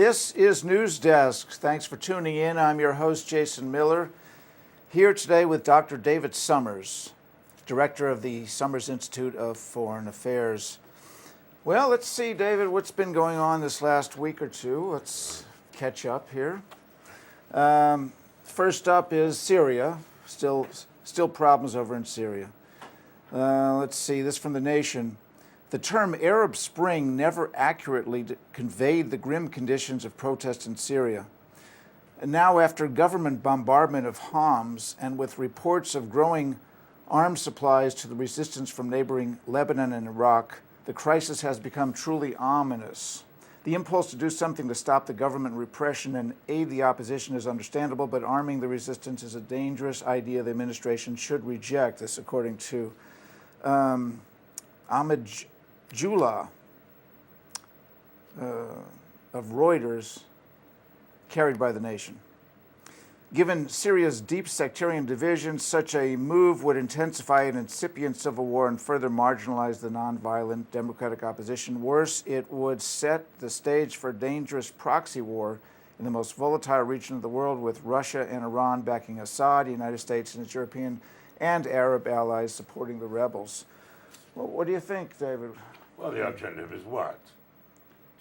This is NewsDesk. Thanks for tuning in. I'm your host, Jason Miller, here today with Dr. David Summers, director of the Summers Institute of Foreign Affairs. Well, let's see, David, what's been going on this last week or two. Let's catch up here. First up is Syria. Still problems over in Syria. Let's see, this from The Nation. The term Arab Spring never accurately conveyed the grim conditions of protest in Syria. And now, after government bombardment of Homs and with reports of growing arms supplies to the resistance from neighboring Lebanon and Iraq, the crisis has become truly ominous. The impulse to do something to stop the government repression and aid the opposition is understandable, but arming the resistance is a dangerous idea the administration should reject. This, according to Ahmed Jula of Reuters, carried by The Nation. Given Syria's deep sectarian divisions, such a move would intensify an incipient civil war and further marginalize the nonviolent democratic opposition. Worse, it would set the stage for a dangerous proxy war in the most volatile region of the world, with Russia and Iran backing Assad, the United States and its European and Arab allies supporting the rebels. Well, what do you think, David? Well, the alternative is what?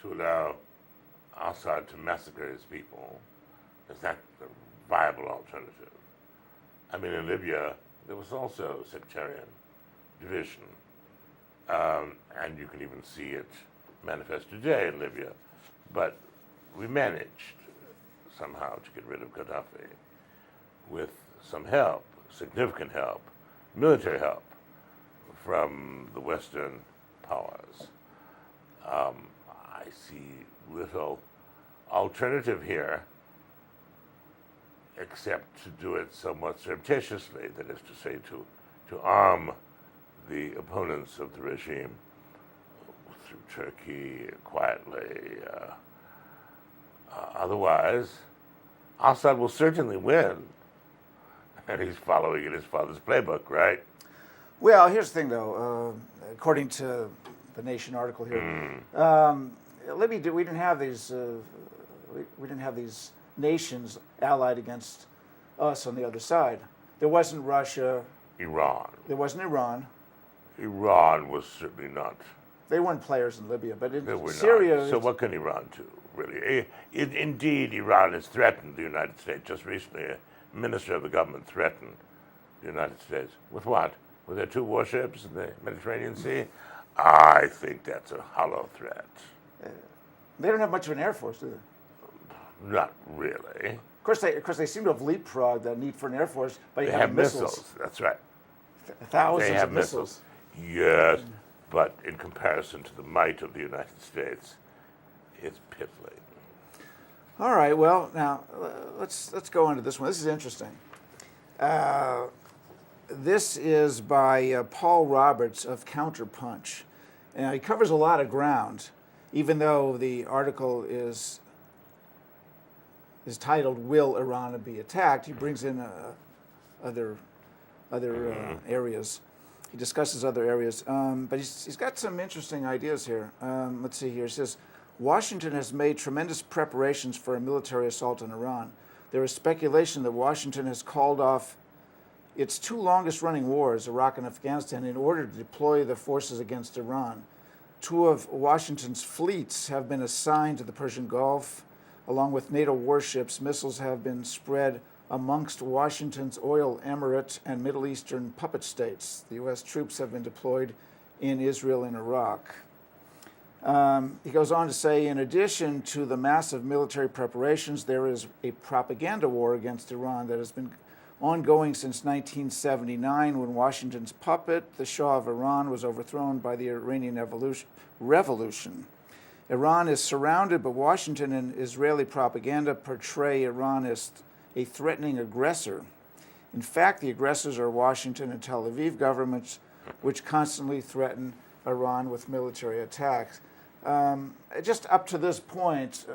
To allow Assad to massacre his people? Is that the viable alternative? I mean, in Libya, there was also sectarian division. And you can even see it manifest today in Libya. But we managed somehow to get rid of Gaddafi with some help, significant help, military help from the Western powers. I see little alternative here except to do it somewhat surreptitiously, that is to say, to arm the opponents of the regime through Turkey quietly. Otherwise, Assad will certainly win, and he's following in his father's playbook, right? Well, here's the thing, though. According to the Nation article here, Libya, we didn't have these. We didn't have these nations allied against us on the other side. There wasn't Russia. Iran. There wasn't Iran. Iran was certainly not. They weren't players in Libya, but in They were Syria. Not. So what can Iran do, really? Indeed, Iran has threatened the United States. Just recently, a minister of the government threatened the United States. With what? With their 2 warships in the Mediterranean Sea? I think that's a hollow threat. They don't have much of an air force, do they? Not really. Of course, they seem to have leapfrogged that need for an air force by They having have missiles. That's right. Thousands They have of missiles. Yes, but in comparison to the might of the United States, it's piddling. All right. Well, now let's go into this one. This is interesting. This is by Paul Roberts of Counterpunch. Now, he covers a lot of ground, even though the article is titled "Will Iran Be Attacked?" He brings in other areas. He discusses other areas, but he's got some interesting ideas here. Let's see here. He says, Washington has made tremendous preparations for a military assault on Iran. There is speculation that Washington has called off its 2 longest-running wars, Iraq and Afghanistan, in order to deploy the forces against Iran. 2 of Washington's fleets have been assigned to the Persian Gulf. Along with NATO warships, missiles have been spread amongst Washington's oil emirate and Middle Eastern puppet states. The U.S. troops have been deployed in Israel and Iraq. He goes on to say, in addition to the massive military preparations, there is a propaganda war against Iran that has been ongoing since 1979, when Washington's puppet, the Shah of Iran, was overthrown by the Iranian Revolution. Iran is surrounded, but Washington and Israeli propaganda portray Iran as a threatening aggressor. In fact, the aggressors are Washington and Tel Aviv governments, which constantly threaten Iran with military attacks. Just up to this point,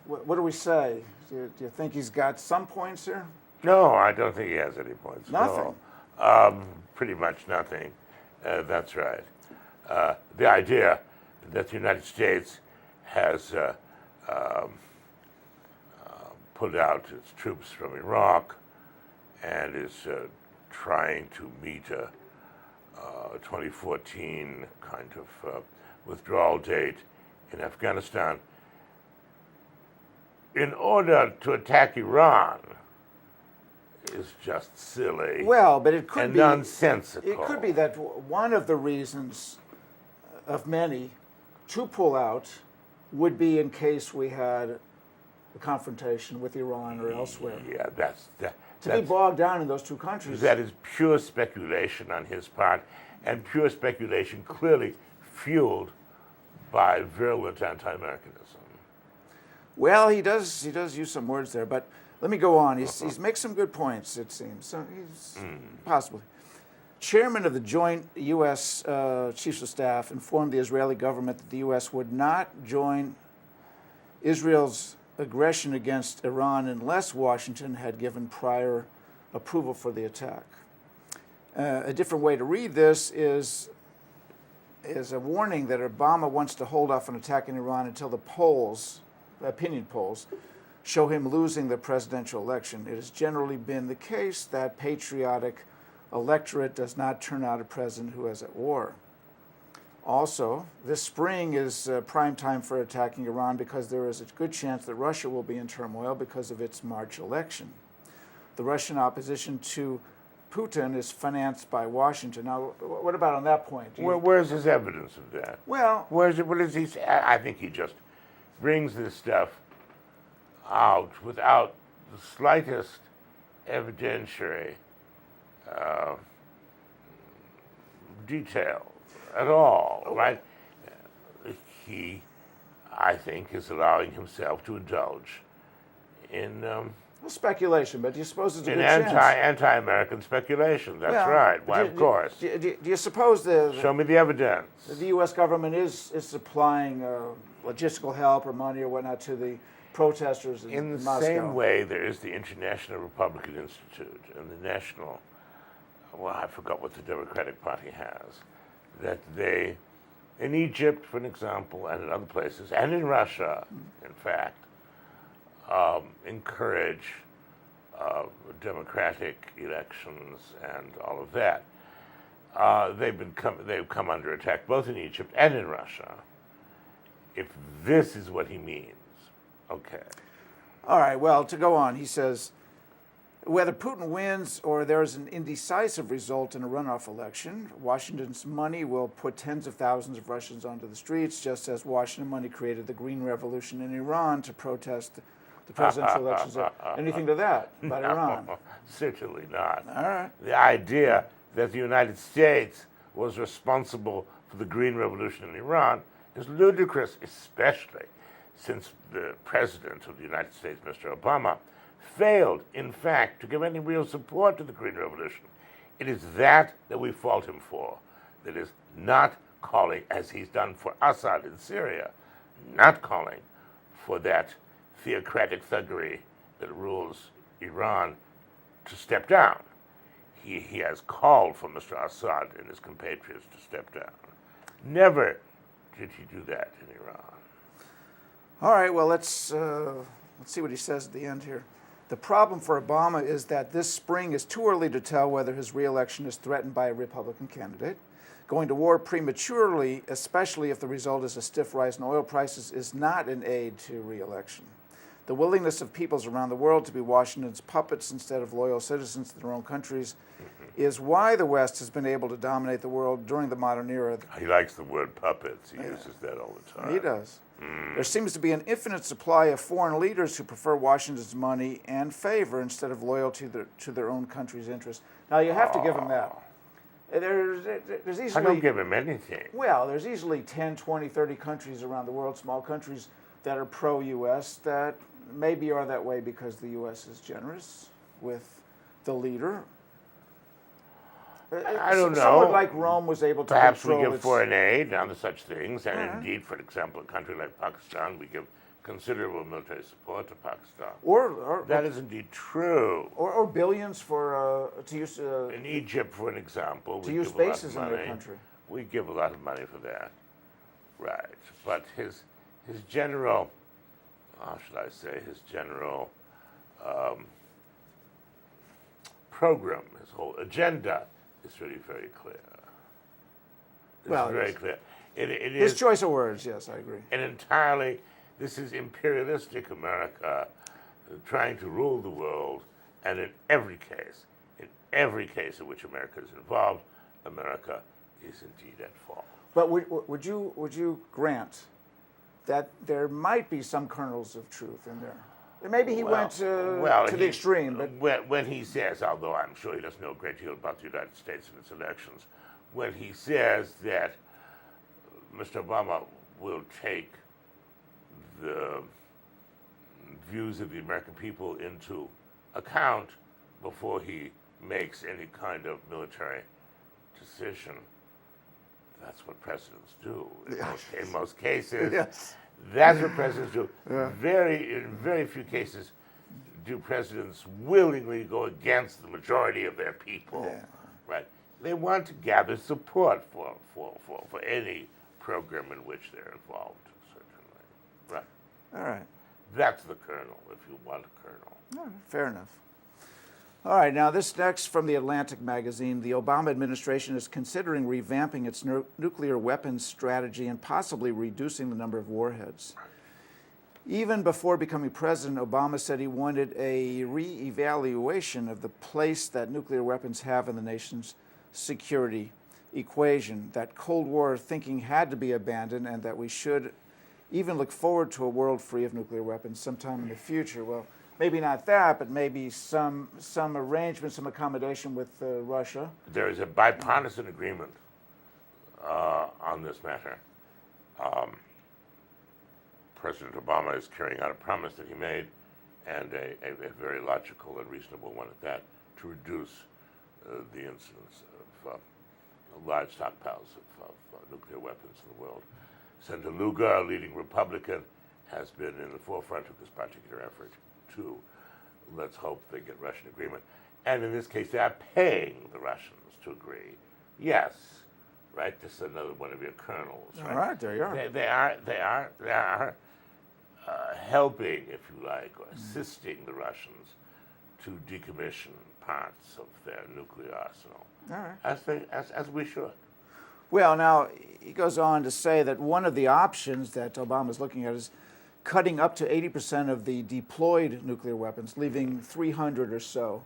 what do we say? Do you think he's got some points here? No, I don't think he has any points. Nothing? Pretty much nothing. That's right. The idea that the United States has pulled out its troops from Iraq and is trying to meet a 2014 kind of withdrawal date in Afghanistan. In order to attack Iran is just silly. Well, but it could and be nonsensical. It could be that one of the reasons of many to pull out would be in case we had a confrontation with Iran or elsewhere. Yeah, To be bogged down in those two countries. that is pure speculation on his part, and pure speculation clearly fueled by virulent anti-Americanism. Well, he does use some words there, but let me go on. He's makes some good points, it seems. So he's possibly. Chairman of the joint U.S. Chiefs of Staff informed the Israeli government that the U.S. would not join Israel's aggression against Iran unless Washington had given prior approval for the attack. A different way to read this is a warning that Obama wants to hold off on attacking Iran until the opinion polls, show him losing the presidential election. It has generally been the case that patriotic electorate does not turn out a president who is at war. Also, this spring is prime time for attacking Iran because there is a good chance that Russia will be in turmoil because of its March election. The Russian opposition to Putin is financed by Washington. Now, what about on that point? Where's his evidence of that? Well, what does he say? I think he just brings this stuff out without the slightest evidentiary detail at all, right? He, I think, is allowing himself to indulge in speculation, but do you suppose it's a in good chance? anti-American speculation. That's right. Why, of course. Do you suppose Show me the evidence. The U.S. government is supplying logistical help or money or whatnot to the protesters in In the Moscow? same way, there is the International Republican Institute and the National, well, I forgot what the Democratic Party has, that they, in Egypt, for an example, and in other places, and in Russia, in fact, encourage democratic elections and all of that. They've come under attack both in Egypt and in Russia. If this is what he means, okay. All right, well, to go on, he says, whether Putin wins or there is an indecisive result in a runoff election, Washington's money will put tens of thousands of Russians onto the streets, just as Washington money created the Green Revolution in Iran to protest the presidential elections. Anything to that about Iran? Certainly not. All right. The idea that the United States was responsible for the Green Revolution in Iran is ludicrous, especially since the President of the United States, Mr. Obama, failed, in fact, to give any real support to the Green Revolution. It is that we fault him for. That is not calling, as he's done for Assad in Syria, not calling for that theocratic thuggery that rules Iran to step down. He has called for Mr. Assad and his compatriots to step down. Never did he do that in Iran. All right, well, let's see what he says at the end here. The problem for Obama is that this spring is too early to tell whether his reelection is threatened by a Republican candidate. Going to war prematurely, especially if the result is a stiff rise in oil prices, is not an aid to reelection. The willingness of peoples around the world to be Washington's puppets instead of loyal citizens to their own countries is why the West has been able to dominate the world during the modern era. He likes the word puppets. He uses that all the time. He does. There seems to be an infinite supply of foreign leaders who prefer Washington's money and favor instead of loyalty to their own country's interests. Now, you have to give him that. There's easily... I don't give him anything. Well, there's easily 10, 20, 30 countries around the world, small countries, that are pro-U.S. that maybe are that way because the U.S. is generous with the leader. I don't know. Someone like Rome was able to Perhaps we control give its... foreign aid and such things, and indeed, for example, a country like Pakistan, we give considerable military support to Pakistan. Or that is indeed true. Or billions for to use in Egypt, for an example, to we use give a lot bases of in money. their country. We give a lot of money for that, right? But his general how should I say, his general program, his whole agenda is really very clear. Well, very clear. It his is choice of words, yes, I agree. an entirely, this is imperialistic America trying to rule the world, and in every case in which America is involved, America is indeed at fault. But would you grant that there might be some kernels of truth in there? Maybe he went to the extreme, but when he says, although I'm sure he doesn't know a great deal about the United States and its elections, when he says that Mr. Obama will take the views of the American people into account before he makes any kind of military decision, that's what presidents do. In most cases, yes. that's what presidents do. Yeah. In very few cases do presidents willingly go against the majority of their people. Yeah. Right? They want to gather support for any program in which they're involved, certainly. Right. All right. That's the kernel, if you want a kernel. All right, fair enough. All right, now this next from the Atlantic magazine. The Obama administration is considering revamping its nuclear weapons strategy and possibly reducing the number of warheads. Even before becoming president, Obama said he wanted a re-evaluation of the place that nuclear weapons have in the nation's security equation, that Cold War thinking had to be abandoned, and that we should even look forward to a world free of nuclear weapons sometime in the future. Well, maybe not that, but maybe some arrangement, some accommodation with Russia. There is a bipartisan agreement on this matter. President Obama is carrying out a promise that he made, and a very logical and reasonable one at that, to reduce the incidence of large stockpiles of nuclear weapons in the world. Senator Lugar, a leading Republican, has been in the forefront of this particular effort too. Let's hope they get Russian agreement. And in this case, they are paying the Russians to agree. Yes, right? This is another one of your kernels. Right? All right, there you are. They are helping, if you like, or assisting the Russians to decommission parts of their nuclear arsenal. All right. As we should. Well, now, he goes on to say that one of the options that Obama's looking at is cutting up to 80% of the deployed nuclear weapons, leaving 300 or so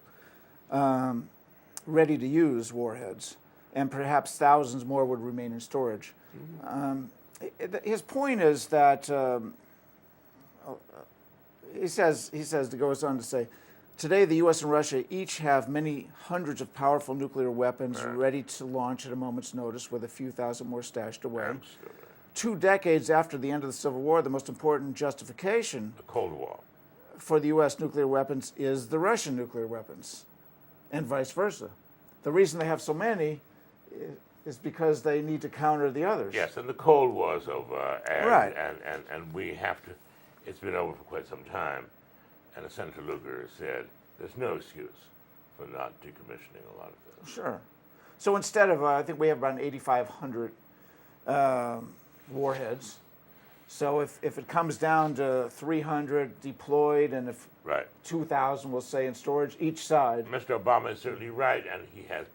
ready to use warheads, and perhaps thousands more would remain in storage. His point is that he goes on to say, today the U.S. and Russia each have many hundreds of powerful nuclear weapons ready to launch at a moment's notice, with a few thousand more stashed away. Absolutely. 2 decades after the end of the Civil War, the most important justification The Cold War. for the U.S. nuclear weapons is the Russian nuclear weapons, and vice versa. The reason they have so many is because they need to counter the others. Yes, and the Cold War is over, and, Right. and we have to, it's been over for quite some time, and as Senator Lugar has said, there's no excuse for not decommissioning a lot of this. Sure. So instead of, I think we have around 8,500 warheads. So if it comes down to 300 deployed, and if Right. 2,000, we'll say, in storage each side. Mr. Obama is certainly right, and he has